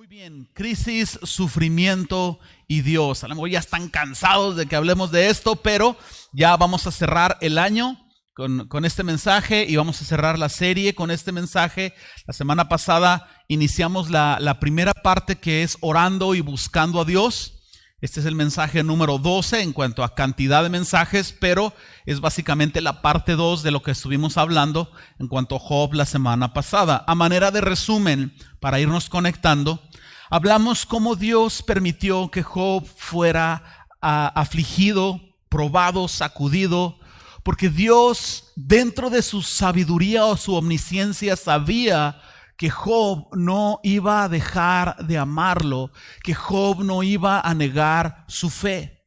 Muy bien, crisis, sufrimiento y Dios. A lo mejor ya están cansados de que hablemos de esto, pero ya vamos a cerrar el año con este mensaje y vamos a cerrar la serie con este mensaje. La semana pasada iniciamos la primera parte, que es orando y buscando a Dios. Este es el mensaje número 12 en cuanto a cantidad de mensajes, pero es básicamente la parte 2 de lo que estuvimos hablando en cuanto a Job la semana pasada. A manera de resumen, para irnos conectando, hablamos cómo Dios permitió que Job fuera afligido, probado, sacudido, porque Dios, dentro de su sabiduría o su omnisciencia, sabía que Job no iba a dejar de amarlo, que Job no iba a negar su fe.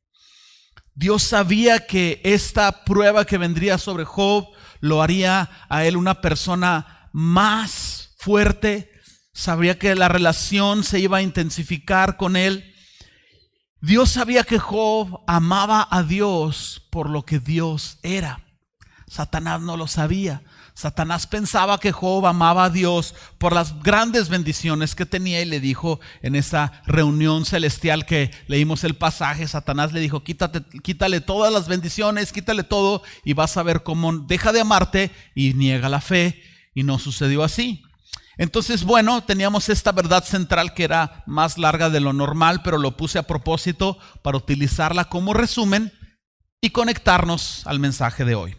Dios sabía que esta prueba que vendría sobre Job lo haría a él una persona más fuerte. Sabía que la relación se iba a intensificar con él. Dios sabía que Job amaba a Dios por lo que Dios era. Satanás no lo sabía. Satanás pensaba que Job amaba a Dios por las grandes bendiciones que tenía y le dijo en esa reunión celestial que leímos el pasaje, Satanás le dijo: quítale todas las bendiciones, quítale todo y vas a ver cómo deja de amarte y niega la fe. Y no sucedió así. Entonces, bueno, teníamos esta verdad central que era más larga de lo normal, pero lo puse a propósito para utilizarla como resumen y conectarnos al mensaje de hoy.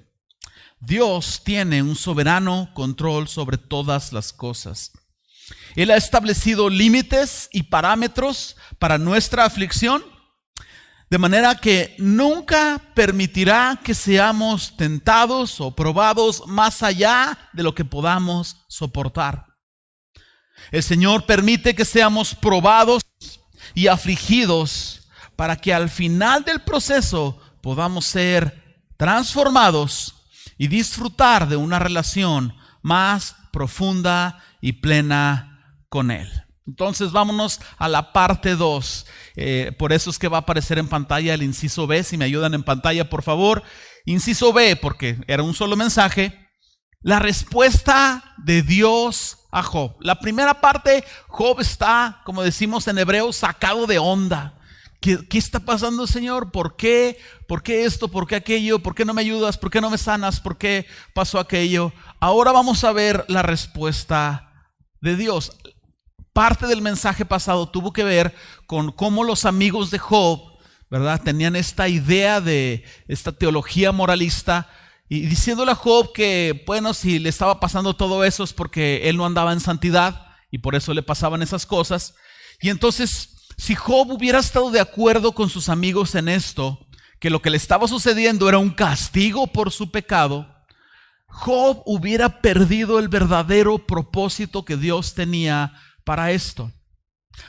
Dios tiene un soberano control sobre todas las cosas. Él ha establecido límites y parámetros para nuestra aflicción, de manera que nunca permitirá que seamos tentados o probados más allá de lo que podamos soportar. El Señor permite que seamos probados y afligidos para que al final del proceso podamos ser transformados y disfrutar de una relación más profunda y plena con Él. Entonces vámonos a la parte 2. Por eso es que va a aparecer en pantalla el inciso B. Si me ayudan en pantalla, por favor. Inciso B, porque era un solo mensaje. La respuesta de Dios a Job. La primera parte, Job está, como decimos en hebreo, sacado de onda. ¿Qué está pasando, Señor? ¿Por qué? ¿Por qué esto? ¿Por qué aquello? ¿Por qué no me ayudas? ¿Por qué no me sanas? ¿Por qué pasó aquello? Ahora vamos a ver la respuesta de Dios. Parte del mensaje pasado tuvo que ver con cómo los amigos de Job, ¿verdad?, tenían esta idea de esta teología moralista y diciéndole a Job que, bueno, si le estaba pasando todo eso es porque él no andaba en santidad y por eso le pasaban esas cosas. Y entonces, si Job hubiera estado de acuerdo con sus amigos en esto, que lo que le estaba sucediendo era un castigo por su pecado, Job hubiera perdido el verdadero propósito que Dios tenía para esto.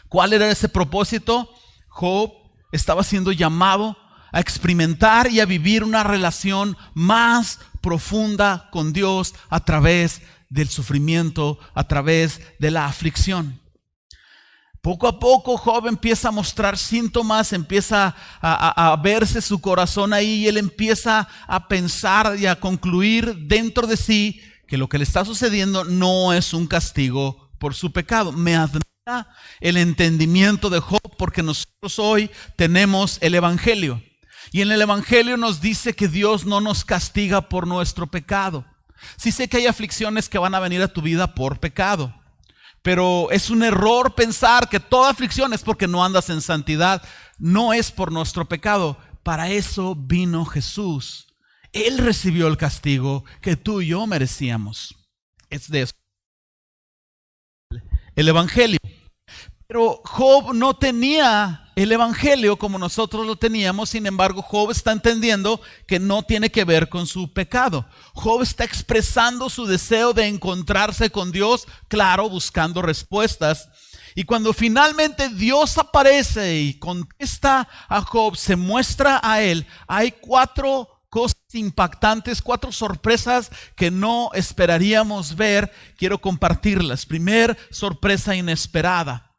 ¿Cuál era ese propósito? Job estaba siendo llamado a experimentar y a vivir una relación más profunda con Dios a través del sufrimiento, a través de la aflicción. Poco a poco Job empieza a mostrar síntomas, empieza a verse su corazón ahí y él empieza a pensar y a concluir dentro de sí que lo que le está sucediendo no es un castigo por su pecado. Me admira el entendimiento de Job porque nosotros hoy tenemos el Evangelio. Y en el Evangelio nos dice que Dios no nos castiga por nuestro pecado. Sí sé que hay aflicciones que van a venir a tu vida por pecado. Pero es un error pensar que toda aflicción es porque no andas en santidad. No es por nuestro pecado. Para eso vino Jesús. Él recibió el castigo que tú y yo merecíamos. Es de eso el Evangelio. Pero Job no tenía el Evangelio como nosotros lo teníamos. Sin embargo, Job está entendiendo que no tiene que ver con su pecado. Job está expresando su deseo de encontrarse con Dios, claro, buscando respuestas. Y cuando finalmente Dios aparece y contesta a Job, se muestra a él, hay 4 cosas impactantes, 4 sorpresas que no esperaríamos ver. Quiero compartirlas. Primer sorpresa inesperada.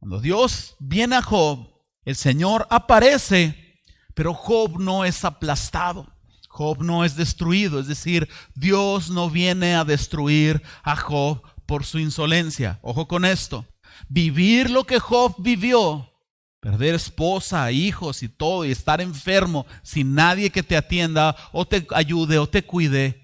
Cuando Dios viene a Job, el Señor aparece, pero Job no es aplastado. Job no es destruido. Es decir, Dios no viene a destruir a Job por su insolencia. Ojo con esto. vivir lo que Job vivió, perder esposa, hijos y todo, y estar enfermo sin nadie que te atienda o te ayude o te cuide,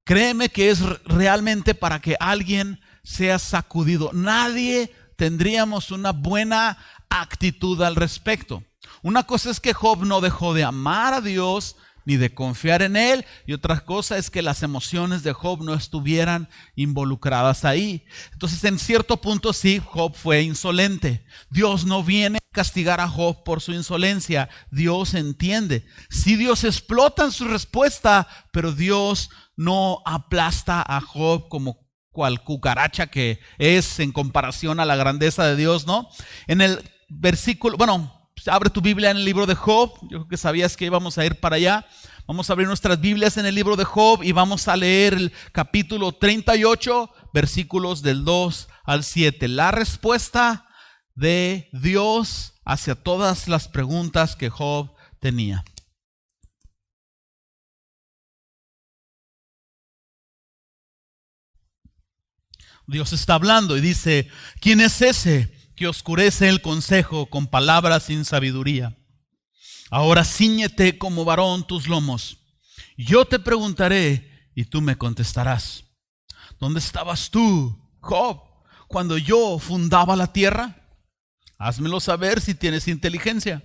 créeme que es realmente para que alguien sea sacudido. Nadie tendríamos una buena actitud al respecto. Una cosa es que Job no dejó de amar a Dios ni de confiar en Él, y otra cosa es que las emociones de Job no estuvieran involucradas ahí. Entonces, en cierto punto sí, Job fue insolente. Dios no viene a castigar a Job por su insolencia. Dios entiende. Sí, Dios explota en su respuesta, pero Dios no aplasta a Job como cual cucaracha que es en comparación a la grandeza de Dios, ¿no? En el versículo, abre tu Biblia en el libro de Job. Yo creo que sabías que íbamos a ir para allá. Vamos a abrir nuestras Biblias en el libro de Job y vamos a leer el capítulo 38, versículos del 2 al 7. La respuesta de Dios hacia todas las preguntas que Job tenía. Dios está hablando y dice: ¿quién es ese que oscurece el consejo con palabras sin sabiduría? Ahora cíñete como varón tus lomos. Yo te preguntaré y tú me contestarás. ¿Dónde estabas tú, Job, cuando yo fundaba la tierra? Házmelo saber si tienes inteligencia.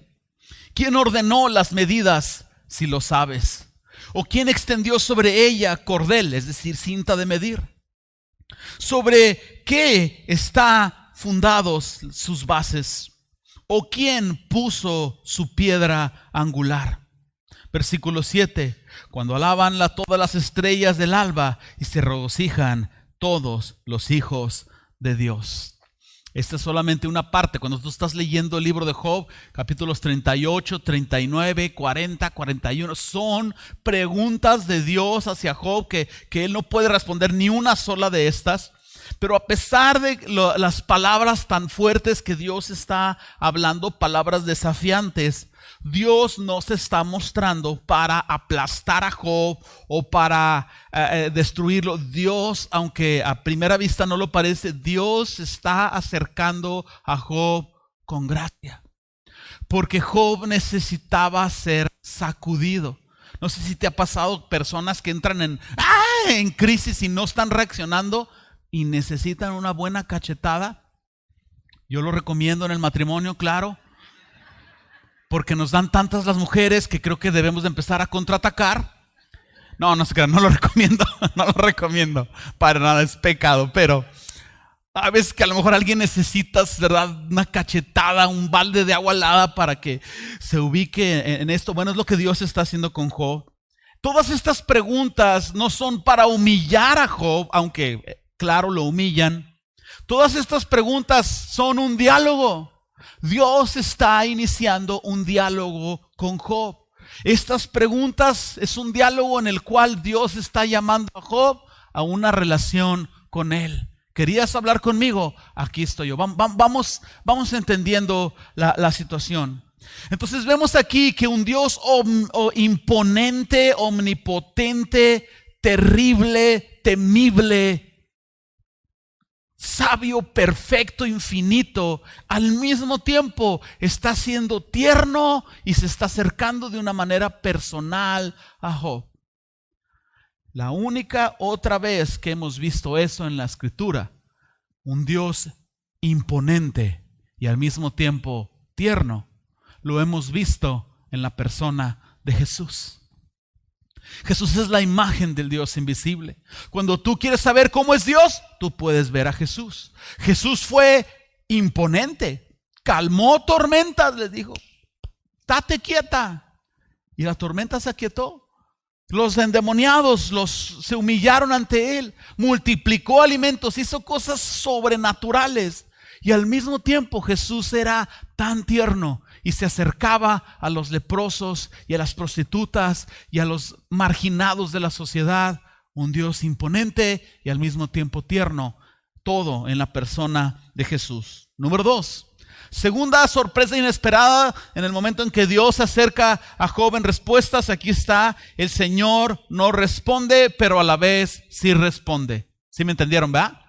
¿Quién ordenó las medidas, si lo sabes? ¿O quién extendió sobre ella cordel, es decir, cinta de medir? ¿Sobre qué está fundados sus bases? ¿O quién puso su piedra angular? Versículo 7. Cuando alaban todas las estrellas del alba y se regocijan todos los hijos de Dios. Esta es solamente una parte. Cuando tú estás leyendo el libro de Job, capítulos 38, 39, 40, 41, son preguntas de Dios hacia Job que él no puede responder ni una sola de estas. Pero a pesar de las palabras tan fuertes que Dios está hablando, palabras desafiantes, Dios no se está mostrando para aplastar a Job o para destruirlo. Dios, aunque a primera vista no lo parece, Dios se está acercando a Job con gracia. Porque Job necesitaba ser sacudido. No sé si te ha pasado personas que entran en crisis y no están reaccionando y necesitan una buena cachetada. Yo lo recomiendo en el matrimonio, claro, porque nos dan tantas las mujeres que creo que debemos de empezar a contraatacar. No se crean, no lo recomiendo, no lo recomiendo, para nada, es pecado, pero a veces que a lo mejor alguien necesita, ¿verdad?, una cachetada, un balde de agua helada para que se ubique en esto. Bueno, es lo que Dios está haciendo con Job. Todas estas preguntas no son para humillar a Job, aunque claro, lo humillan. Todas estas preguntas son un diálogo. Dios está iniciando un diálogo con Job. Estas preguntas es un diálogo en el cual Dios está llamando a Job a una relación con él. ¿Querías hablar conmigo? Aquí estoy yo. Vamos entendiendo la situación. Entonces vemos aquí que un Dios imponente, omnipotente, terrible, temible, sabio, perfecto, infinito, al mismo tiempo está siendo tierno y se está acercando de una manera personal a Job. La única otra vez que hemos visto eso en la Escritura, un Dios imponente y al mismo tiempo tierno, lo hemos visto en la persona de Jesús. Jesús es la imagen del Dios invisible. Cuando tú quieres saber cómo es Dios, tú puedes ver a Jesús. Jesús fue imponente, calmó tormentas, les dijo: estate quieta. Y la tormenta se aquietó. Los endemoniados se humillaron ante él, multiplicó alimentos, hizo cosas sobrenaturales. Y al mismo tiempo Jesús era tan tierno y se acercaba a los leprosos y a las prostitutas y a los marginados de la sociedad. Un Dios imponente y al mismo tiempo tierno, todo en la persona de Jesús. Número 2, segunda sorpresa inesperada en el momento en que Dios se acerca a Job en respuestas. Aquí está: el Señor no responde, pero a la vez sí responde. ¿Sí me entendieron, verdad?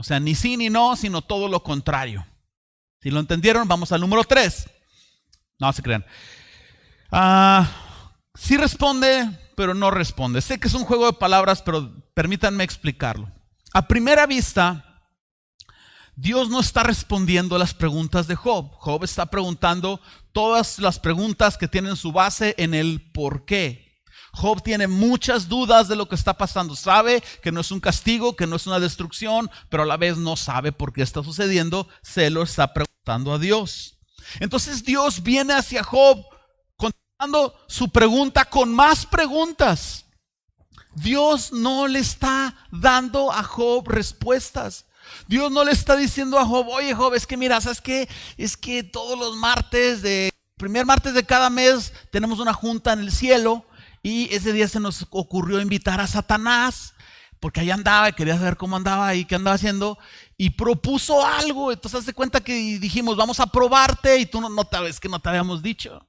O sea, ni sí ni no, sino todo lo contrario. Si lo entendieron, vamos al número 3. No se crean. Sí responde, pero no responde. Sé que es un juego de palabras, pero permítanme explicarlo. A primera vista, Dios no está respondiendo a las preguntas de Job. Job está preguntando todas las preguntas que tienen su base en el por qué. Job tiene muchas dudas de lo que está pasando. Sabe que no es un castigo, que no es una destrucción, pero a la vez no sabe por qué está sucediendo. Se lo está preguntando a Dios. Entonces Dios viene hacia Job contestando su pregunta con más preguntas. Dios no le está dando a Job respuestas. Dios no le está diciendo a Job, oye Job, es que mira, ¿sabes qué? Es que todos los primer martes de cada mes tenemos una junta en el cielo y ese día se nos ocurrió invitar a Satanás porque ahí andaba y quería saber cómo andaba y qué andaba haciendo y propuso algo. Entonces hazte cuenta que dijimos, vamos a probarte y tú no sabes que no te habíamos dicho.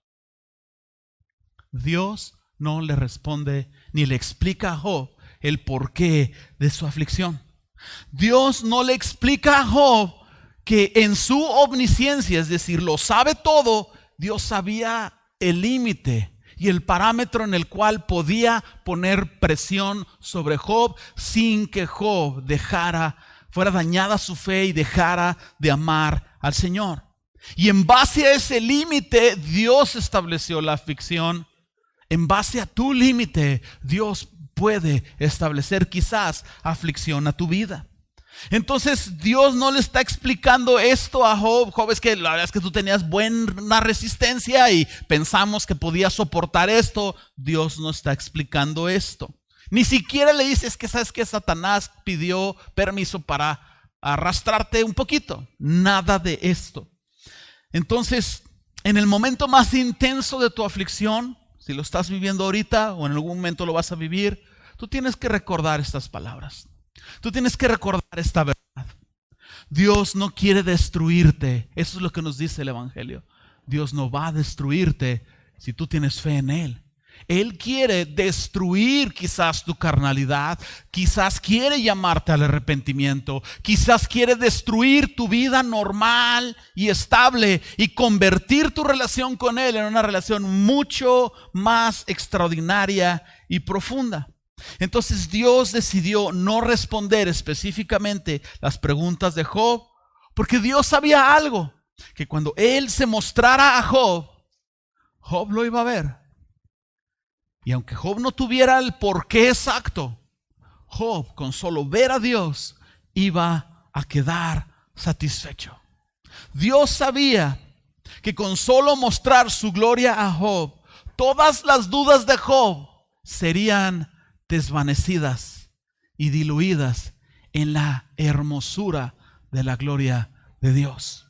Dios no le responde ni le explica a Job el porqué de su aflicción. Dios no le explica a Job que en su omnisciencia, es decir, lo sabe todo, Dios sabía el límite y el parámetro en el cual podía poner presión sobre Job sin que Job fuera dañada su fe y dejara de amar al Señor. Y en base a ese límite, Dios estableció la aflicción. En base a tu límite, Dios puede establecer quizás aflicción a tu vida. Entonces Dios no le está explicando esto a Job. Job, es que la verdad es que tú tenías buena resistencia y pensamos que podías soportar esto. Dios no está explicando esto. Ni siquiera le dices que sabes que Satanás pidió permiso para arrastrarte un poquito. Nada de esto. Entonces, en el momento más intenso de tu aflicción, si lo estás viviendo ahorita o en algún momento lo vas a vivir, tú tienes que recordar estas palabras. Tú tienes que recordar esta verdad. Dios no quiere destruirte. Eso es lo que nos dice el Evangelio. Dios no va a destruirte si tú tienes fe en Él. Él quiere destruir quizás tu carnalidad, quizás quiere llamarte al arrepentimiento, quizás quiere destruir tu vida normal y estable y convertir tu relación con Él en una relación mucho más extraordinaria y profunda. Entonces Dios decidió no responder específicamente las preguntas de Job, porque Dios sabía algo, que cuando Él se mostrara a Job, Job lo iba a ver. Y aunque Job no tuviera el porqué exacto, Job con solo ver a Dios iba a quedar satisfecho. Dios sabía que con solo mostrar su gloria a Job, todas las dudas de Job serían desvanecidas y diluidas en la hermosura de la gloria de Dios.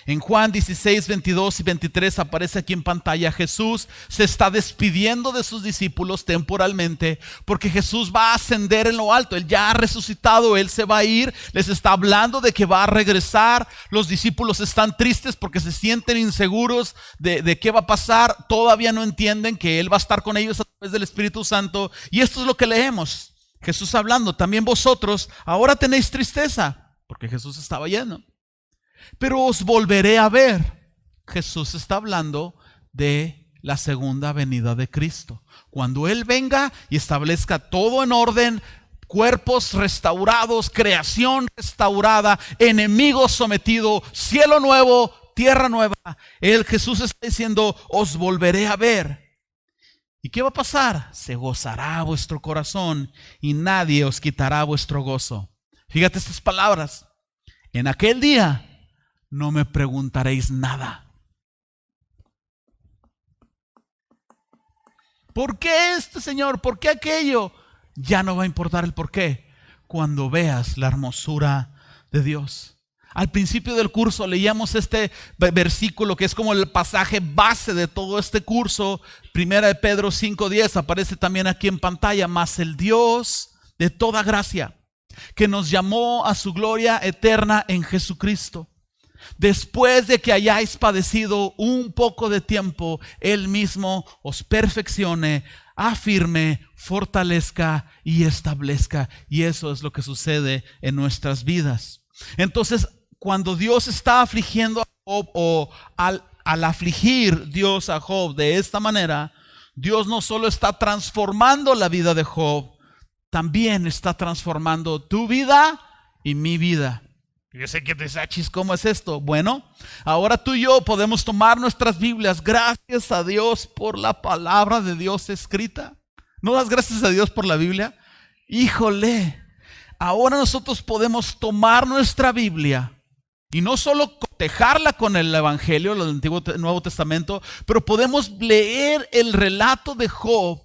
En Juan 16, 22 y 23 aparece aquí en pantalla. Jesús se está despidiendo de sus discípulos temporalmente porque Jesús va a ascender en lo alto. Él ya ha resucitado, Él se va a ir. Les está hablando de que va a regresar. Los discípulos están tristes porque se sienten inseguros de qué va a pasar. Todavía no entienden que Él va a estar con ellos a través del Espíritu Santo. Y esto es lo que leemos. Jesús hablando, también vosotros ahora tenéis tristeza, porque Jesús estaba lleno. Pero os volveré a ver. Jesús está hablando de la segunda venida de Cristo. Cuando Él venga y establezca todo en orden, cuerpos restaurados, creación restaurada, enemigos sometidos, cielo nuevo, tierra nueva. Jesús está diciendo, os volveré a ver. ¿Y qué va a pasar? Se gozará vuestro corazón y nadie os quitará vuestro gozo. Fíjate estas palabras. En aquel día no me preguntaréis nada. ¿Por qué esto, Señor? ¿Por qué aquello? Ya no va a importar el por qué cuando veas la hermosura de Dios. Al principio del curso leíamos este versículo que es como el pasaje base de todo este curso. Primera de Pedro 5:10 aparece también aquí en pantalla. Mas el Dios de toda gracia, que nos llamó a su gloria eterna en Jesucristo, después de que hayáis padecido un poco de tiempo, Él mismo os perfeccione, afirme, fortalezca y establezca. Y eso es lo que sucede en nuestras vidas. Entonces, cuando Dios está afligiendo a Job, o al afligir Dios a Job de esta manera, Dios no solo está transformando la vida de Job, también está transformando tu vida y mi vida. Yo sé que te dices, chis, ¿cómo es esto? Bueno, ahora tú y yo podemos tomar nuestras Biblias. Gracias a Dios por la palabra de Dios escrita. ¿No das gracias a Dios por la Biblia? Híjole, ahora nosotros podemos tomar nuestra Biblia y no solo cotejarla con el Evangelio, el Antiguo Nuevo Testamento, pero podemos leer el relato de Job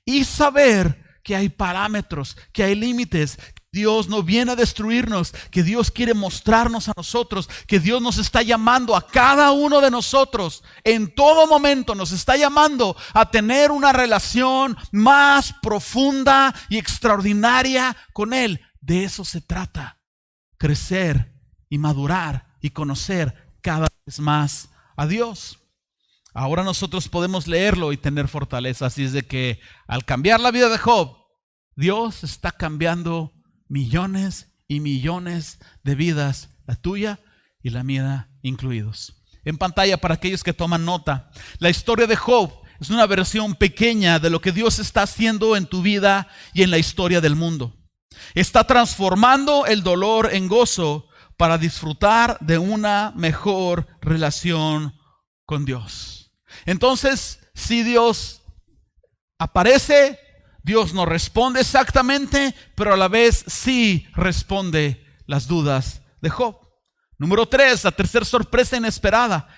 y saber que hay parámetros, que hay límites. Dios no viene a destruirnos, que Dios quiere mostrarnos a nosotros, que Dios nos está llamando a cada uno de nosotros. En todo momento nos está llamando a tener una relación más profunda y extraordinaria con Él. De eso se trata, crecer y madurar y conocer cada vez más a Dios. Ahora nosotros podemos leerlo y tener fortaleza. Así es de que al cambiar la vida de Job, Dios está cambiando millones y millones de vidas, la tuya y la mía incluidos. En pantalla, para aquellos que toman nota, la historia de Job es una versión pequeña de lo que Dios está haciendo en tu vida y en la historia del mundo. Está transformando el dolor en gozo para disfrutar de una mejor relación con Dios. Entonces, si Dios aparece, Dios no responde exactamente, pero a la vez sí responde las dudas de Job. Número 3, la tercera sorpresa inesperada.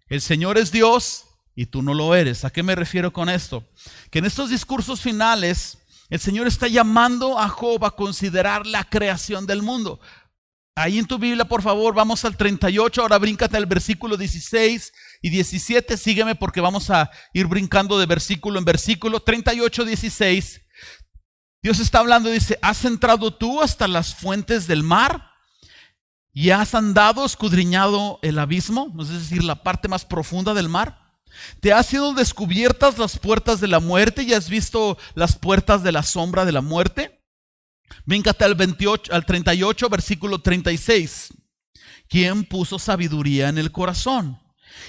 El Señor es Dios y tú no lo eres. ¿A qué me refiero con esto? Que en estos discursos finales, el Señor está llamando a Job a considerar la creación del mundo. Ahí en tu Biblia, por favor, vamos al 38, ahora bríncate al versículo 16 y 17, sígueme porque vamos a ir brincando de versículo en versículo. 38, 16, Dios está hablando y dice: ¿has entrado tú hasta las fuentes del mar y has andado escudriñado el abismo? Es decir, la parte más profunda del mar. ¿Te han sido descubiertas las puertas de la muerte y has visto las puertas de la sombra de la muerte? Bríncate al 38, versículo 36. ¿Quién puso sabiduría en el corazón?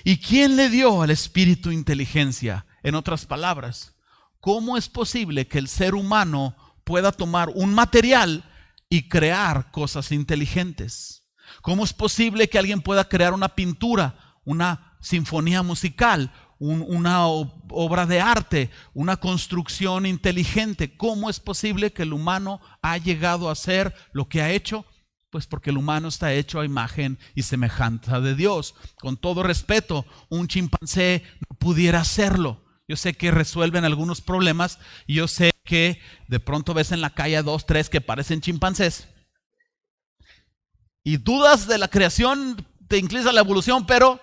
¿Y quién le dio al espíritu inteligencia? En otras palabras, ¿cómo es posible que el ser humano pueda tomar un material y crear cosas inteligentes? ¿Cómo es posible que alguien pueda crear una pintura, una sinfonía musical, una obra de arte, una construcción inteligente? ¿Cómo es posible que el humano ha llegado a hacer lo que ha hecho? Pues porque el humano está hecho a imagen y semejanza de Dios. Con todo respeto, un chimpancé no pudiera hacerlo. Yo sé que resuelven algunos problemas y yo sé que de pronto ves en la calle 2, 3 que parecen chimpancés y dudas de la creación, te inclinas a la evolución, pero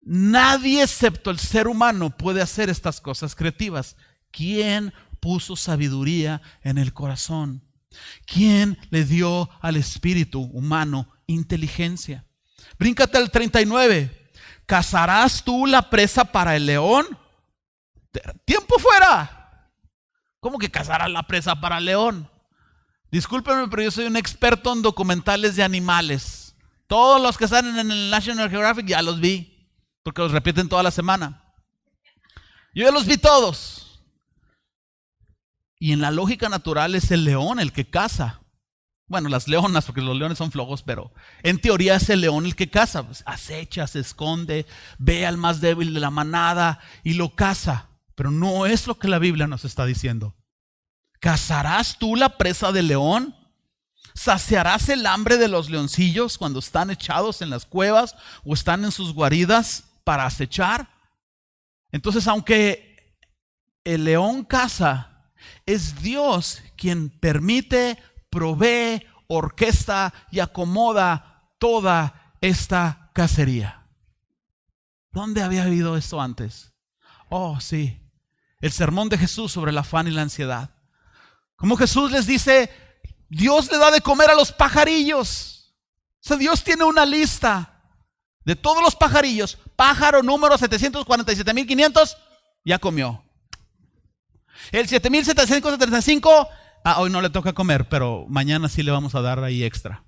nadie excepto el ser humano puede hacer estas cosas creativas. ¿Quién puso sabiduría en el corazón? ¿Quién le dio al espíritu humano inteligencia? Bríncate al 39. ¿Cazarás tú la presa para el león? ¡Tiempo fuera! ¿Cómo que cazarás la presa para el león? Discúlpenme, pero yo soy un experto en documentales de animales. Todos los que salen en el National Geographic ya los vi, porque los repiten toda la semana. Yo ya los vi todos. Y en la lógica natural es el león el que caza. Bueno, las leonas, porque los leones son flojos, pero en teoría es el león el que caza. Pues acecha, se esconde, ve al más débil de la manada y lo caza. Pero no es lo que la Biblia nos está diciendo. ¿Cazarás tú la presa del león? ¿Saciarás el hambre de los leoncillos cuando están echados en las cuevas o están en sus guaridas para acechar? Entonces, aunque el león caza, es Dios quien permite, provee, orquesta y acomoda toda esta cacería. ¿Dónde había habido esto antes? Oh, sí, el sermón de Jesús sobre el afán y la ansiedad. Como Jesús les dice, Dios le da de comer a los pajarillos. O sea, Dios tiene una lista de todos los pajarillos. Pájaro número 747.500, ya comió. El 7.775, hoy no le toca comer, pero mañana sí le vamos a dar ahí extra.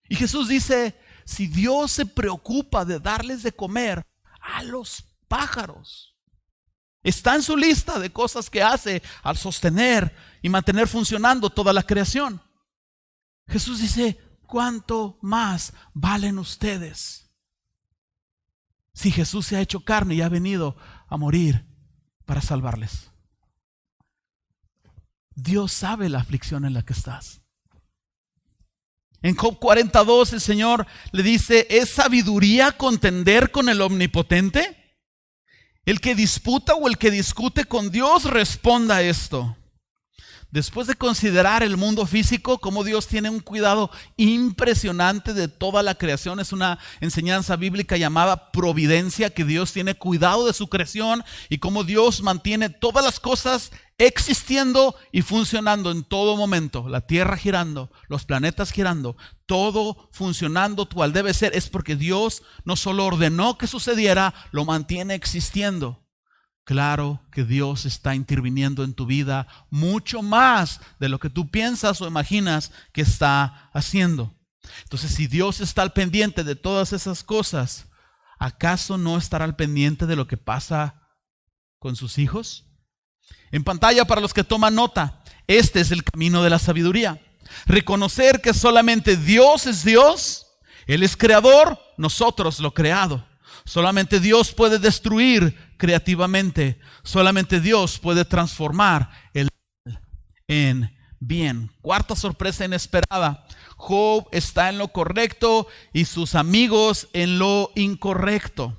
Y Jesús dice, si Dios se preocupa de darles de comer a los pájaros, está en su lista de cosas que hace al sostener y mantener funcionando toda la creación. Jesús dice, ¿cuánto más valen ustedes? Si Jesús se ha hecho carne y ha venido a morir para salvarles. Dios sabe la aflicción en la que estás. En Job 42 el Señor le dice, ¿es sabiduría contender con el Omnipotente? El que disputa o el que discute con Dios, responda esto. Después de considerar el mundo físico, cómo Dios tiene un cuidado impresionante de toda la creación, es una enseñanza bíblica llamada providencia, que Dios tiene cuidado de su creación y cómo Dios mantiene todas las cosas existiendo y funcionando en todo momento. La tierra girando, los planetas girando, todo funcionando cual debe ser. Es porque Dios no solo ordenó que sucediera, lo mantiene existiendo. Claro que Dios está interviniendo en tu vida mucho más de lo que tú piensas o imaginas que está haciendo. Entonces, si Dios está al pendiente de todas esas cosas, ¿acaso no estará al pendiente de lo que pasa con sus hijos? En pantalla, para los que toman nota, este es el camino de la sabiduría. Reconocer que solamente Dios es Dios, Él es creador, nosotros lo creado. Solamente Dios puede destruir creativamente. Solamente Dios puede transformar el mal en bien. Cuarta sorpresa inesperada. Job está en lo correcto y sus amigos en lo incorrecto.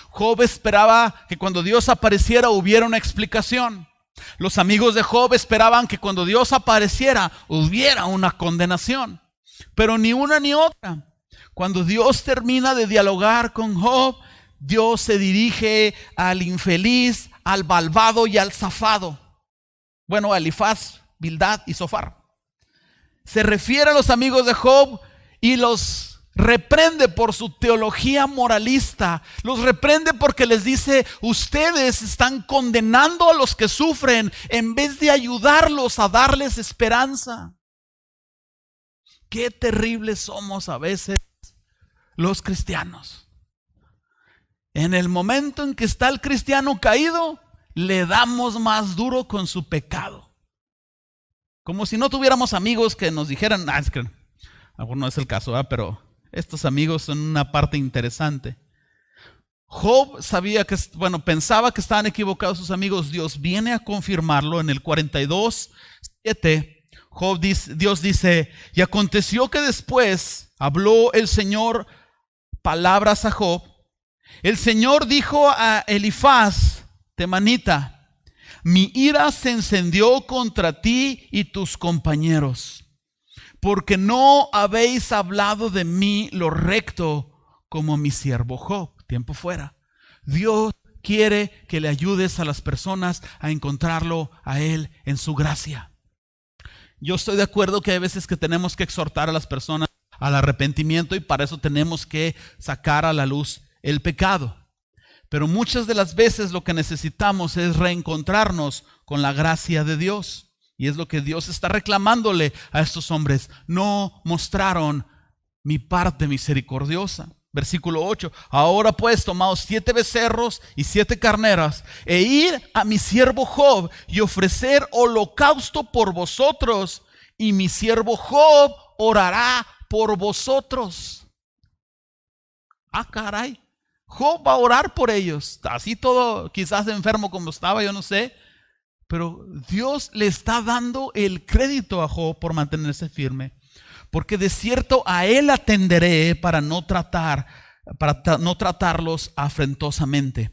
Job esperaba que cuando Dios apareciera hubiera una explicación. Los amigos de Job esperaban que cuando Dios apareciera hubiera una condenación. Pero ni una ni otra. Cuando Dios termina de dialogar con Job, Dios se dirige al infeliz, al malvado y al zafado. Bueno, a Elifaz, Bildad y Zofar. Se refiere a los amigos de Job y los reprende por su teología moralista. Los reprende porque les dice, ustedes están condenando a los que sufren en vez de ayudarlos a darles esperanza. Qué terribles somos a veces los cristianos. En el momento en que está el cristiano caído, le damos más duro con su pecado. Como si no tuviéramos amigos que nos dijeran, es que a lo mejor no es el caso, pero estos amigos son una parte interesante. Job pensaba que estaban equivocados sus amigos. Dios viene a confirmarlo en el 42:7. Dios dice, y aconteció que después habló el Señor palabras a Job. El Señor dijo a Elifaz, temanita, mi ira se encendió contra ti y tus compañeros, porque no habéis hablado de mí lo recto como mi siervo Job. Tiempo fuera. Dios quiere que le ayudes a las personas a encontrarlo a Él en su gracia. Yo estoy de acuerdo que hay veces que tenemos que exhortar a las personas al arrepentimiento y para eso tenemos que sacar a la luz el pecado. Pero muchas de las veces lo que necesitamos es reencontrarnos con la gracia de Dios. Y es lo que Dios está reclamándole a estos hombres. No mostraron mi parte misericordiosa. Versículo 8. Ahora pues tomaos 7 becerros y 7 carneras e ir a mi siervo Job y ofrecer holocausto por vosotros, y mi siervo Job orará por vosotros. Caray. Job va a orar por ellos. Así todo, quizás enfermo como estaba, yo no sé. Pero Dios le está dando el crédito a Job por mantenerse firme. Porque de cierto a él atenderé para no tratarlos afrentosamente.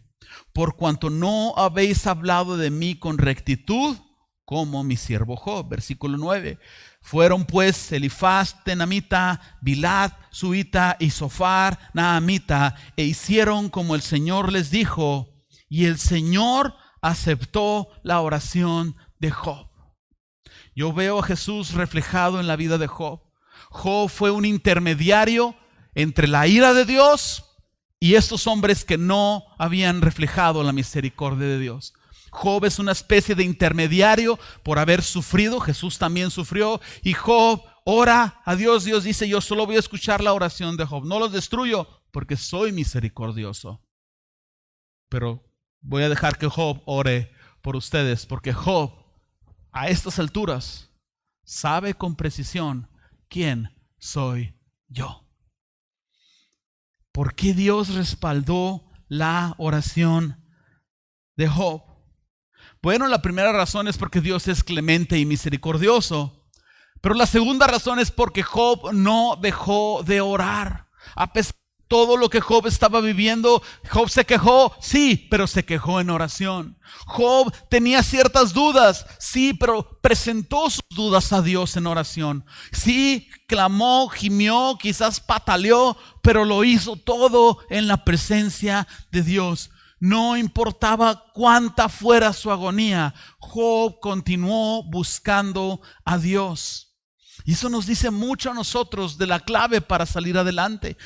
Por cuanto no habéis hablado de mí con rectitud como mi siervo Job. Versículo 9. Fueron pues Elifaz tenamita, Bildad suita y Zofar naamita, e hicieron como el Señor les dijo, y el Señor aceptó la oración de Job. Yo veo a Jesús reflejado en la vida de Job. Job fue un intermediario entre la ira de Dios y estos hombres que no habían reflejado la misericordia de Dios. Job es una especie de intermediario por haber sufrido. Jesús también sufrió y Job ora a Dios. Dios dice, yo solo voy a escuchar la oración de Job. No los destruyo porque soy misericordioso. Pero voy a dejar que Job ore por ustedes, porque Job a estas alturas sabe con precisión quién soy yo. ¿Por qué Dios respaldó la oración de Job? Bueno, la primera razón es porque Dios es clemente y misericordioso. Pero la segunda razón es porque Job no dejó de orar. A pesar de todo lo que Job estaba viviendo, Job se quejó, sí, pero se quejó en oración. Job tenía ciertas dudas, sí, pero presentó sus dudas a Dios en oración. Sí, clamó, gimió, quizás pataleó, pero lo hizo todo en la presencia de Dios. No importaba cuánta fuera su agonía, Job continuó buscando a Dios. Y eso nos dice mucho a nosotros de la clave para salir adelante.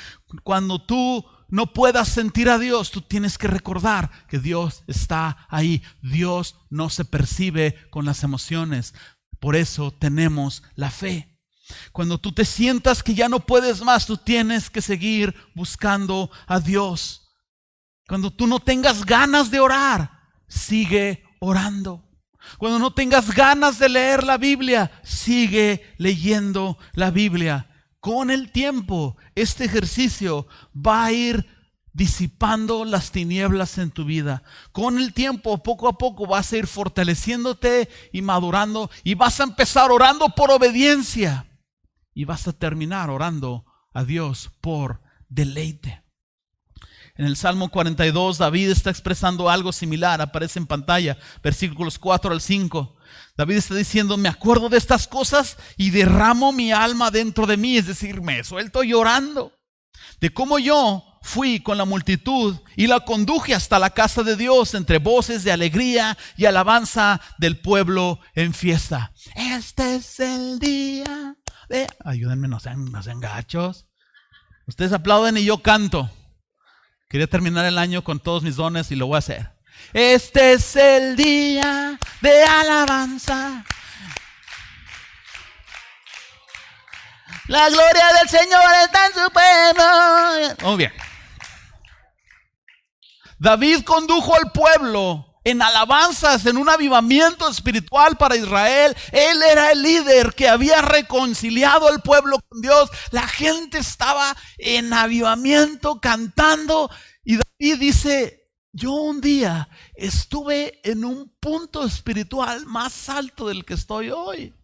Cuando tú no puedas sentir a Dios, tú tienes que recordar que Dios está ahí. Dios no se percibe con las emociones. Por eso tenemos la fe. Cuando tú te sientas que ya no puedes más, tú tienes que seguir buscando a Dios. Cuando tú no tengas ganas de orar, sigue orando. Cuando no tengas ganas de leer la Biblia, sigue leyendo la Biblia. Con el tiempo, este ejercicio va a ir disipando las tinieblas en tu vida. Con el tiempo, poco a poco, vas a ir fortaleciéndote y madurando. Y vas a empezar orando por obediencia. Y vas a terminar orando a Dios por deleite. En el Salmo 42, David está expresando algo similar. Aparece en pantalla, versículos 4 al 5. David está diciendo, me acuerdo de estas cosas y derramo mi alma dentro de mí. Es decir, me suelto llorando de cómo yo fui con la multitud y la conduje hasta la casa de Dios entre voces de alegría y alabanza del pueblo en fiesta. Este es el día de... Ayúdenme, no sean gachos. Ustedes aplauden y yo canto. Quería terminar el año con todos mis dones y lo voy a hacer. Este es el día de alabanza. La gloria del Señor está en su pueblo. Muy bien. David condujo al pueblo en alabanzas, en un avivamiento espiritual para Israel. Él era el líder que había reconciliado al pueblo con Dios. La gente estaba en avivamiento cantando. Y David dice, yo un día estuve en un punto espiritual más alto del que estoy hoy.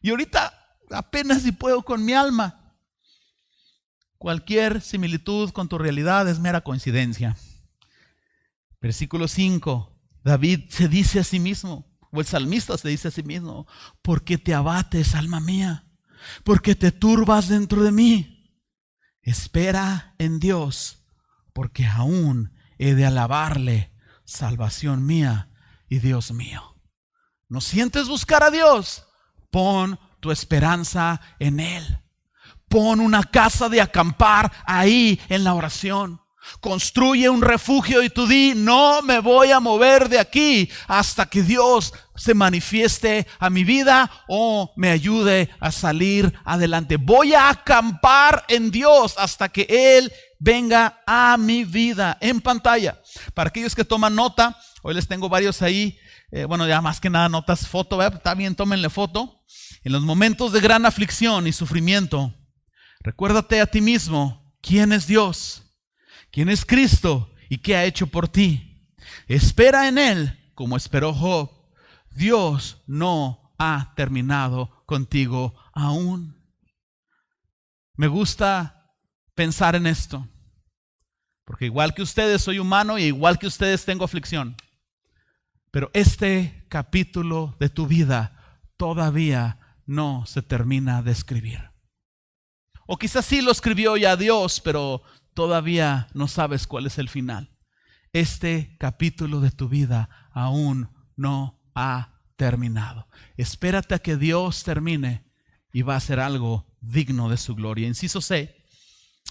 Y ahorita apenas si puedo con mi alma. Cualquier similitud con tu realidad es mera coincidencia. Versículo 5, David se dice a sí mismo, o el salmista se dice a sí mismo, ¿por qué te abates, alma mía? ¿Por qué te turbas dentro de mí? Espera en Dios, porque aún he de alabarle, salvación mía y Dios mío. ¿No sientes buscar a Dios? Pon tu esperanza en Él. Pon una casa de acampar ahí en la oración. Construye un refugio y tú di, no me voy a mover de aquí hasta que Dios se manifieste a mi vida o me ayude a salir adelante. Voy a acampar en Dios hasta que Él venga a mi vida. En pantalla, para aquellos que toman nota, hoy les tengo varios ahí, bueno, ya más que nada notas, foto, ¿verdad? Está bien, tómenle foto. En los momentos de gran aflicción y sufrimiento, recuérdate a ti mismo quién es Dios, quién es Cristo y qué ha hecho por ti. Espera en Él como esperó Job. Dios no ha terminado contigo aún. Me gusta pensar en esto, porque igual que ustedes soy humano y igual que ustedes tengo aflicción. Pero este capítulo de tu vida todavía no se termina de escribir. O quizás sí lo escribió ya Dios, pero todavía no sabes cuál es el final. Este capítulo de tu vida aún no ha terminado. Espérate a que Dios termine y va a hacer algo digno de su gloria. Inciso C,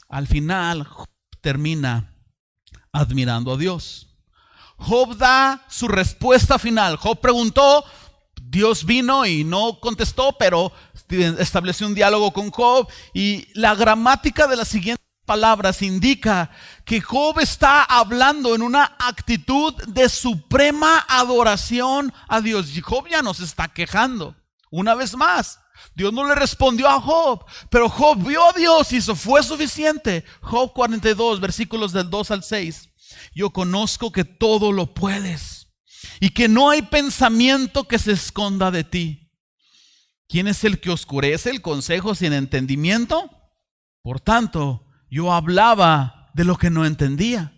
al final Job termina admirando a Dios. Job da su respuesta final. Job preguntó, Dios vino y no contestó, pero estableció un diálogo con Job. Y la gramática de las siguientes palabras indica que Job está hablando en una actitud de suprema adoración a Dios. Y Job ya no se está quejando. Una vez más, Dios no le respondió a Job, pero Job vio a Dios y eso fue suficiente. Job 42, versículos del 2 al 6. Yo conozco que todo lo puedes y que no hay pensamiento que se esconda de ti. ¿Quién es el que oscurece el consejo sin entendimiento? Por tanto, yo hablaba de lo que no entendía,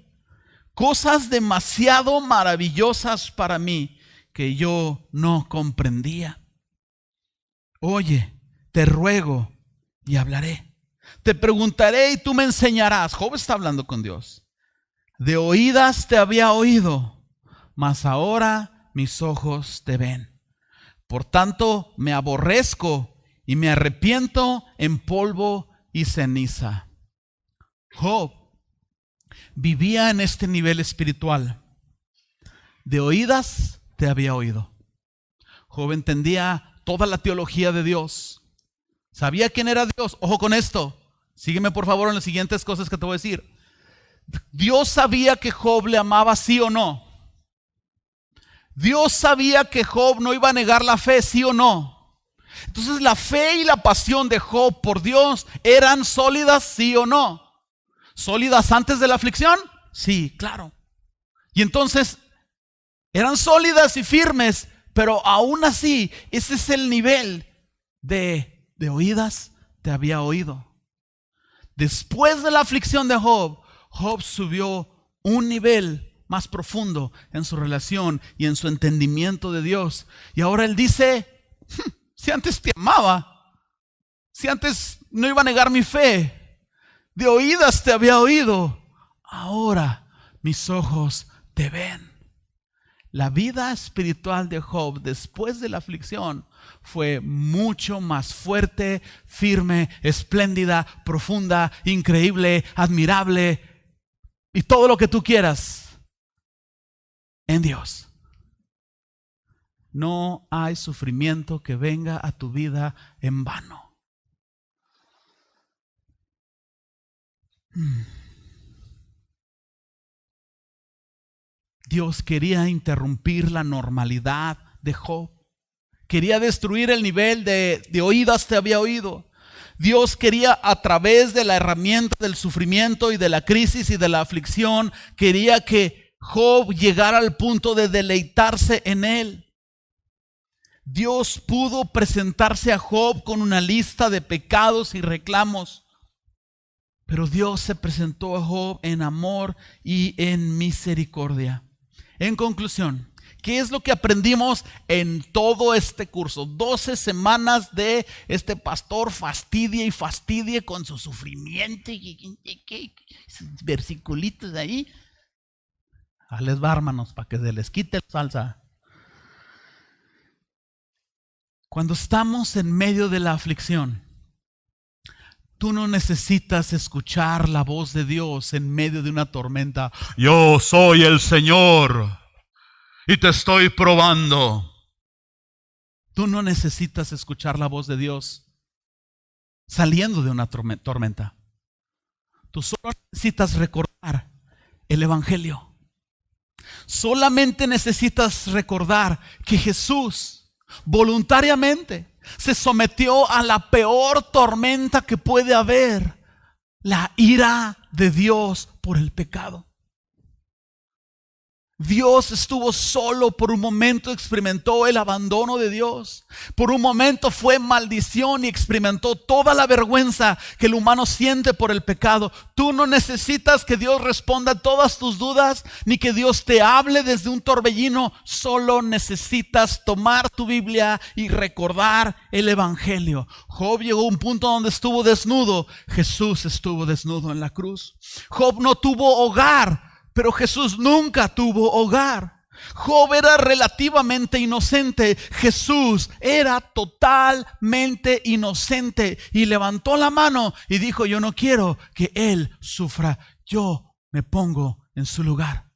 cosas demasiado maravillosas para mí que yo no comprendía. Oye, te ruego y hablaré. Te preguntaré y tú me enseñarás. Job está hablando con Dios. De oídas te había oído, mas ahora mis ojos te ven. Por tanto, me aborrezco y me arrepiento en polvo y ceniza. Job vivía en este nivel espiritual. De oídas te había oído. Job entendía toda la teología de Dios. Sabía quién era Dios. Ojo con esto. Sígueme por favor en las siguientes cosas que te voy a decir. Dios sabía que Job le amaba, sí o no. Dios sabía que Job no iba a negar la fe, sí o no. Entonces la fe y la pasión de Job por Dios eran sólidas, sí o no. ¿Sólidas antes de la aflicción? Sí, claro. Y entonces eran sólidas y firmes, pero aún así ese es el nivel de oídas te había oído. Después de la aflicción de Job, Job subió un nivel más profundo en su relación y en su entendimiento de Dios. Y ahora él dice, si antes te amaba, si antes no iba a negar mi fe, de oídas te había oído, ahora mis ojos te ven. La vida espiritual de Job después de la aflicción fue mucho más fuerte, firme, espléndida, profunda, increíble, admirable y todo lo que tú quieras en Dios. No hay sufrimiento que venga a tu vida en vano. Dios quería interrumpir la normalidad de Job. Quería destruir el nivel de oídas te había oído. Dios quería, a través de la herramienta del sufrimiento y de la crisis y de la aflicción, quería que Job llegara al punto de deleitarse en él. Dios pudo presentarse a Job con una lista de pecados y reclamos, pero Dios se presentó a Job en amor y en misericordia. En conclusión, ¿qué es lo que aprendimos en todo este curso? 12 semanas de este pastor fastidie y fastidie con su sufrimiento y versiculitos ahí. Les va, hermanos, para que se les quite la salsa. Cuando estamos en medio de la aflicción, tú no necesitas escuchar la voz de Dios en medio de una tormenta. Yo soy el Señor y te estoy probando. Tú no necesitas escuchar la voz de Dios saliendo de una tormenta. Tú solo necesitas recordar el Evangelio. Solamente necesitas recordar que Jesús voluntariamente se sometió a la peor tormenta que puede haber, la ira de Dios por el pecado. Dios estuvo solo por un momento, experimentó el abandono de Dios. Por un momento fue maldición y experimentó toda la vergüenza que el humano siente por el pecado. Tú no necesitas que Dios responda a todas tus dudas, ni que Dios te hable desde un torbellino. Solo necesitas tomar tu Biblia y recordar el Evangelio. Job llegó a un punto donde estuvo desnudo. Jesús estuvo desnudo en la cruz. Job no tuvo hogar, pero Jesús nunca tuvo hogar. Job era relativamente inocente. Jesús era totalmente inocente. Y levantó la mano y dijo, yo no quiero que él sufra. Yo me pongo en su lugar.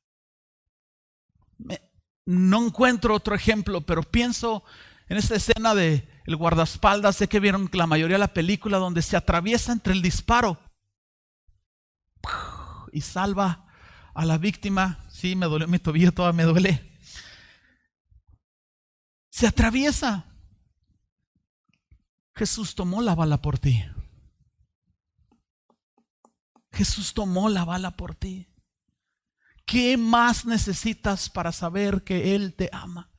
No encuentro otro ejemplo, pero pienso En esta escena de el guardaespaldas, sé que vieron la mayoría de la película donde se atraviesa entre el disparo y salva a la víctima. Sí, me dolió mi tobillo, todavía me duele. Se atraviesa. Jesús tomó la bala por ti. Jesús tomó la bala por ti. ¿Qué más necesitas para saber que Él te ama?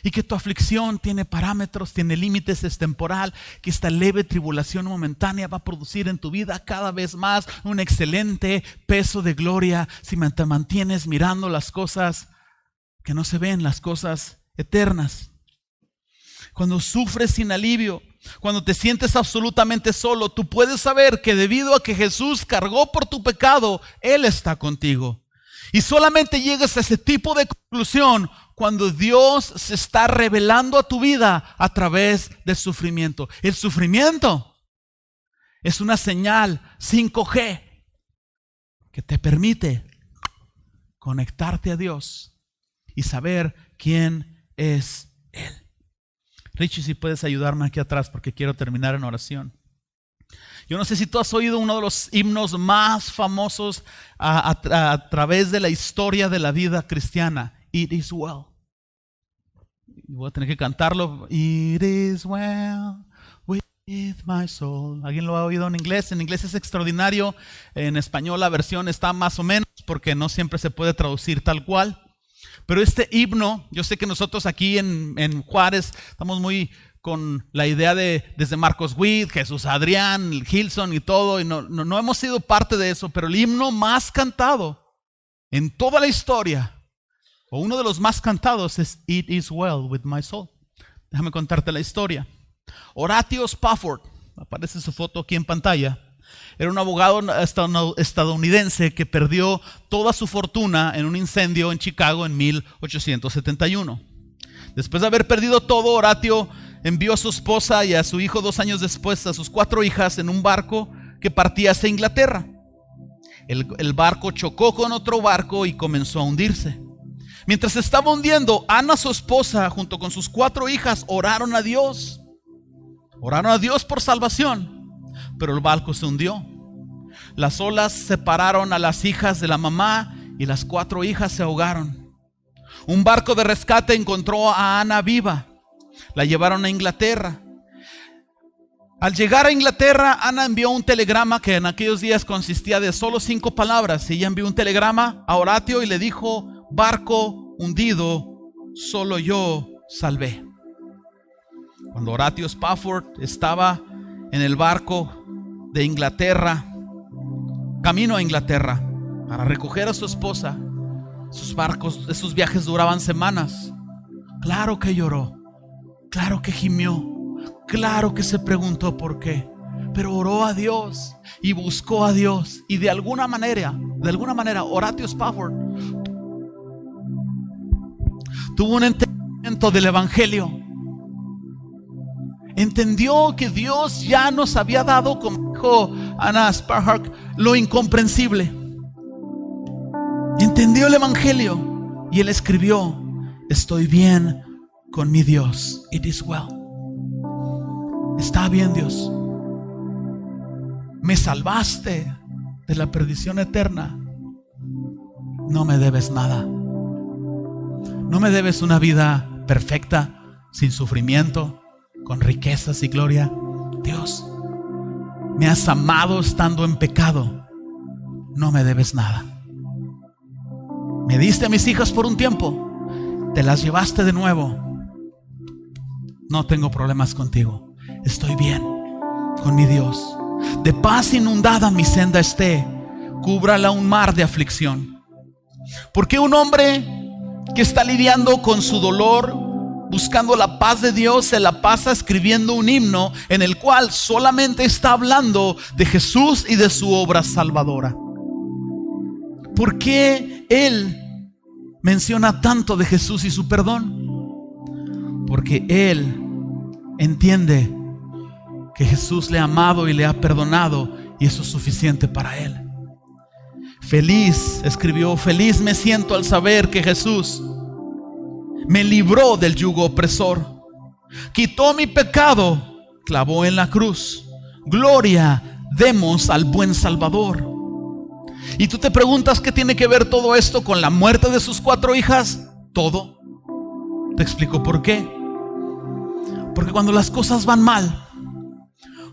Y que tu aflicción tiene parámetros, tiene límites, es temporal, que esta leve tribulación momentánea va a producir en tu vida cada vez más un excelente peso de gloria si te mantienes mirando las cosas que no se ven, las cosas eternas. Cuando sufres sin alivio, cuando te sientes absolutamente solo, tú puedes saber que debido a que Jesús cargó por tu pecado, Él está contigo. Y solamente llegas a ese tipo de conclusión cuando Dios se está revelando a tu vida a través del sufrimiento. El sufrimiento es una señal 5G que te permite conectarte a Dios y saber quién es Él. Richie, si puedes ayudarme aquí atrás porque quiero terminar en oración. Yo no sé si tú has oído uno de los himnos más famosos a través de la historia de la vida cristiana. It is well. Voy a tener que cantarlo. It is well with my soul. ¿Alguien lo ha oído en inglés? En inglés es extraordinario. En español la versión está más o menos porque no siempre se puede traducir tal cual. Pero este himno, yo sé que nosotros aquí en Juárez estamos muy con la idea de desde Marcos Witt, Jesús Adrián, Gilson y todo, y no hemos sido parte de eso, pero el himno más cantado en toda la historia, o uno de los más cantados, es It is well with my soul. Déjame contarte la historia. Horatio Spafford, aparece su foto aquí en pantalla. Era un abogado estadounidense que perdió toda su fortuna en un incendio en Chicago en 1871. Después de haber perdido todo, Horatio envió a su esposa y a su hijo 2 años después, a sus 4 hijas, en un barco que partía hacia Inglaterra. El barco chocó con otro barco y comenzó a hundirse. Mientras se estaba hundiendo, Ana, su esposa, junto con sus 4 hijas, oraron a Dios. Oraron a Dios por salvación. Pero el barco se hundió. Las olas separaron a las hijas de la mamá y las 4 hijas se ahogaron. Un barco de rescate encontró a Ana viva. La llevaron a Inglaterra. Al llegar a Inglaterra, Ana envió un telegrama que en aquellos días consistía de solo 5 palabras. Ella envió un telegrama a Horatio y le dijo: barco hundido, solo yo salvé. Cuando Horatio Spafford estaba en el barco de Inglaterra, camino a Inglaterra para recoger a su esposa, esos viajes duraban semanas. Claro que lloró, claro que gimió, claro que se preguntó por qué, pero oró a Dios y buscó a Dios, y de alguna manera Horatio Spafford tuvo un entendimiento del evangelio. Entendió que Dios ya nos había dado, como dijo Ana Sparhawk, lo incomprensible. Entendió el evangelio y él escribió: estoy bien con mi Dios. It is well. Está bien, Dios. Me salvaste de la perdición eterna. No me debes nada. No me debes una vida perfecta, sin sufrimiento, con riquezas y gloria. Dios, me has amado estando en pecado. No me debes nada. Me diste a mis hijas por un tiempo, te las llevaste de nuevo. No tengo problemas contigo. Estoy bien con mi Dios. De paz inundada mi senda esté, cúbrala un mar de aflicción. Porque un hombre que está lidiando con su dolor, buscando la paz de Dios, se la pasa escribiendo un himno en el cual solamente está hablando de Jesús y de su obra salvadora? ¿Por qué él menciona tanto de Jesús y su perdón? Porque él entiende que Jesús le ha amado y le ha perdonado, y eso es suficiente para él. Feliz, escribió, feliz me siento al saber que Jesús me libró del yugo opresor. Quitó mi pecado, clavó en la cruz. Gloria demos al buen Salvador. Y tú te preguntas qué tiene que ver todo esto con la muerte de sus 4 hijas. Todo. Te explico por qué. Porque cuando las cosas van mal,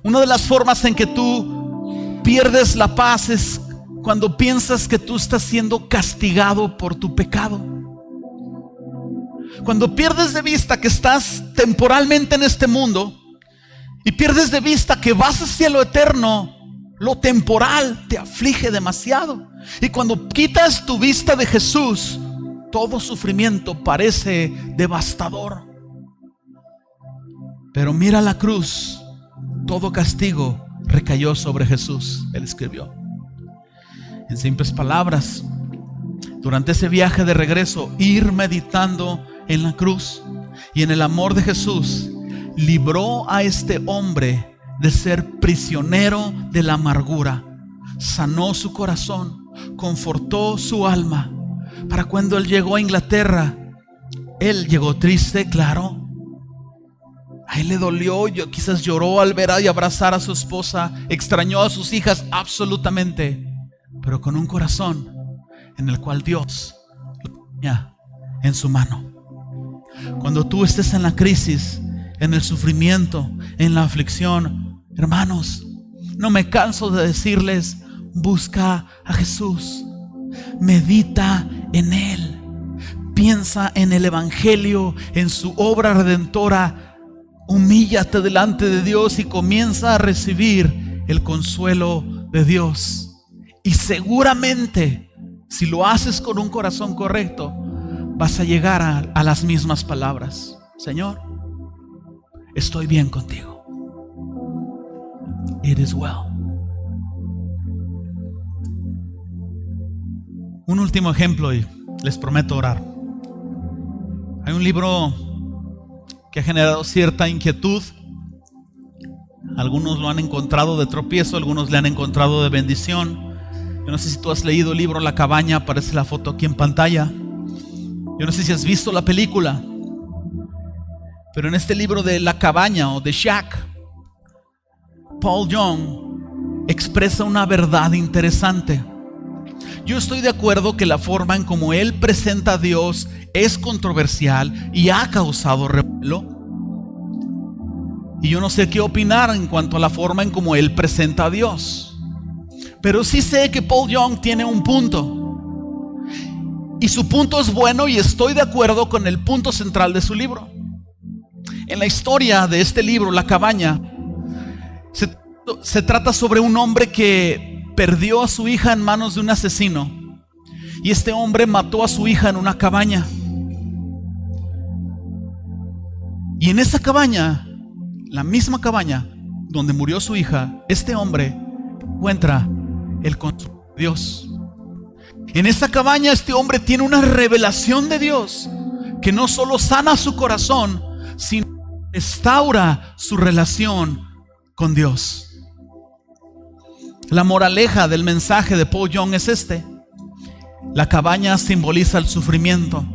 una de las formas en que tú pierdes la paz es cuando piensas que tú estás siendo castigado por tu pecado. Cuando pierdes de vista que estás temporalmente en este mundo y pierdes de vista que vas hacia lo eterno, lo temporal te aflige demasiado. Y cuando quitas tu vista de Jesús, todo sufrimiento parece devastador. Pero mira la cruz, todo castigo recayó sobre Jesús. Él escribió. En simples palabras, durante ese viaje de regreso, ir meditando en la cruz y en el amor de Jesús, libró a este hombre de ser prisionero de la amargura, sanó su corazón, confortó su alma, para cuando él llegó a Inglaterra. Él llegó triste, claro. A él le dolió, quizás lloró al ver y abrazar a su esposa, extrañó a sus hijas absolutamente, pero con un corazón en el cual Dios lo tenía en su mano. Cuando tú estés en la crisis, en el sufrimiento, en la aflicción, hermanos, no me canso de decirles: busca a Jesús, medita en Él, piensa en el Evangelio, en su obra redentora, humíllate delante de Dios y comienza a recibir el consuelo de Dios. Y seguramente, si lo haces con un corazón correcto, vas a llegar a las mismas palabras: Señor, estoy bien contigo. It is well. Un último ejemplo y les prometo orar. Hay un libro que ha generado cierta inquietud. Algunos lo han encontrado de tropiezo, algunos le han encontrado de bendición. Yo no sé si tú has leído el libro La Cabaña, aparece la foto aquí en pantalla. Yo no sé si has visto la película, pero en este libro de La Cabaña o The Shack, Paul Young expresa una verdad interesante. Yo estoy de acuerdo que la forma en como él presenta a Dios es controversial y ha causado revuelo. Y yo no sé qué opinar en cuanto a la forma en como él presenta a Dios. Pero sí sé que Paul Young tiene un punto. Y su punto es bueno y estoy de acuerdo con el punto central de su libro. En la historia de este libro, La Cabaña, se trata sobre un hombre que perdió a su hija en manos de un asesino. Y este hombre mató a su hija en una cabaña. Y en esa cabaña, la misma cabaña donde murió su hija, este hombre encuentra el consuelo de Dios. En esa cabaña este hombre tiene una revelación de Dios que no solo sana su corazón, sino restaura su relación con Dios. La moraleja del mensaje de Paul Young es este: la cabaña simboliza el sufrimiento,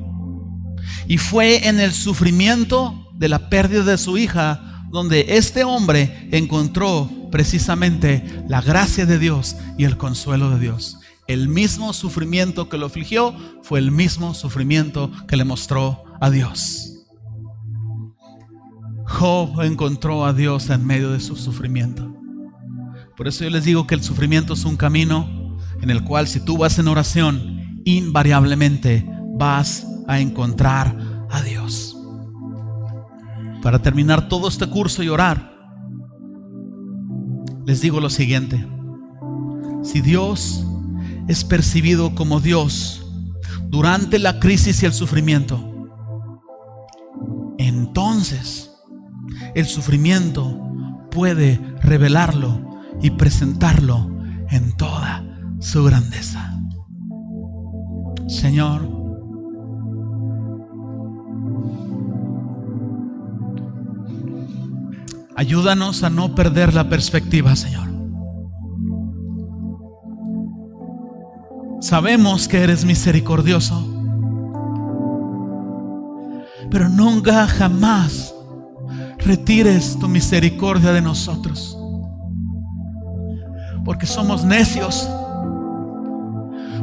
y fue en el sufrimiento de la pérdida de su hija donde este hombre encontró precisamente la gracia de Dios y el consuelo de Dios. El mismo sufrimiento que lo afligió fue el mismo sufrimiento que le mostró a Dios. Job encontró a Dios en medio de su sufrimiento. Por eso yo les digo que el sufrimiento es un camino en el cual, si tú vas en oración, invariablemente vas a encontrar a Dios. Para terminar todo este curso y orar, les digo lo siguiente: si Dios es percibido como Dios durante la crisis y el sufrimiento, entonces el sufrimiento puede revelarlo y presentarlo en toda su grandeza. Señor, ayúdanos a no perder la perspectiva, Señor. Sabemos que eres misericordioso, pero nunca jamás retires tu misericordia de nosotros, porque somos necios,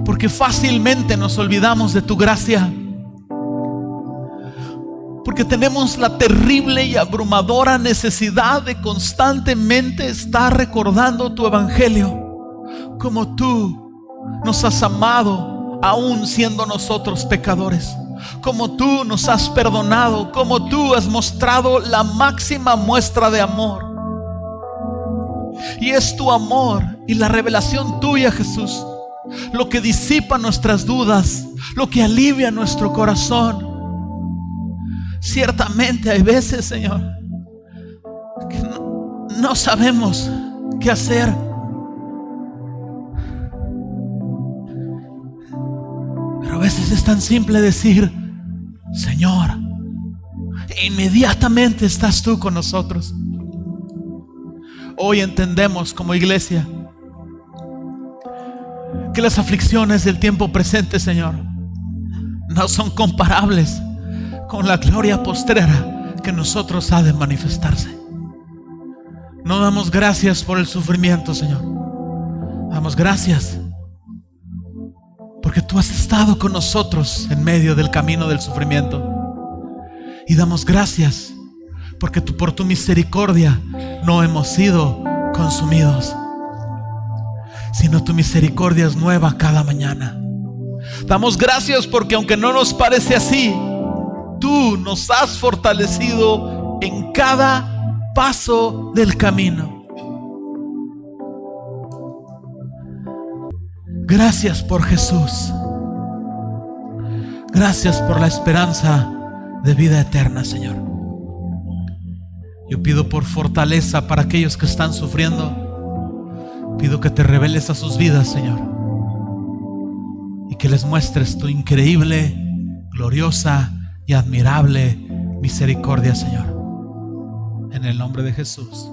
porque fácilmente nos olvidamos de tu gracia, porque tenemos la terrible y abrumadora necesidad de constantemente estar recordando tu evangelio, como tú nos has amado aún siendo nosotros pecadores, como tú nos has perdonado, como tú has mostrado la máxima muestra de amor. Y es tu amor y la revelación tuya, Jesús, lo que disipa nuestras dudas, lo que alivia nuestro corazón. Ciertamente hay veces, Señor, que no sabemos qué hacer. Pero a veces es tan simple decir: Señor, e inmediatamente estás tú con nosotros. Hoy entendemos como iglesia que las aflicciones del tiempo presente, Señor, no son comparables con la gloria postrera que en nosotros ha de manifestarse. No damos gracias por el sufrimiento, Señor. Damos gracias porque tú has estado con nosotros en medio del camino del sufrimiento. Y damos gracias porque por tu misericordia no hemos sido consumidos, sino tu misericordia es nueva cada mañana. Damos gracias porque aunque no nos parece así, tú nos has fortalecido en cada paso del camino. Gracias por Jesús. Gracias por la esperanza de vida eterna, Señor. Yo pido por fortaleza para aquellos que están sufriendo. Pido que te reveles a sus vidas, Señor, y que les muestres tu increíble, gloriosa y admirable misericordia, Señor. En el nombre de Jesús.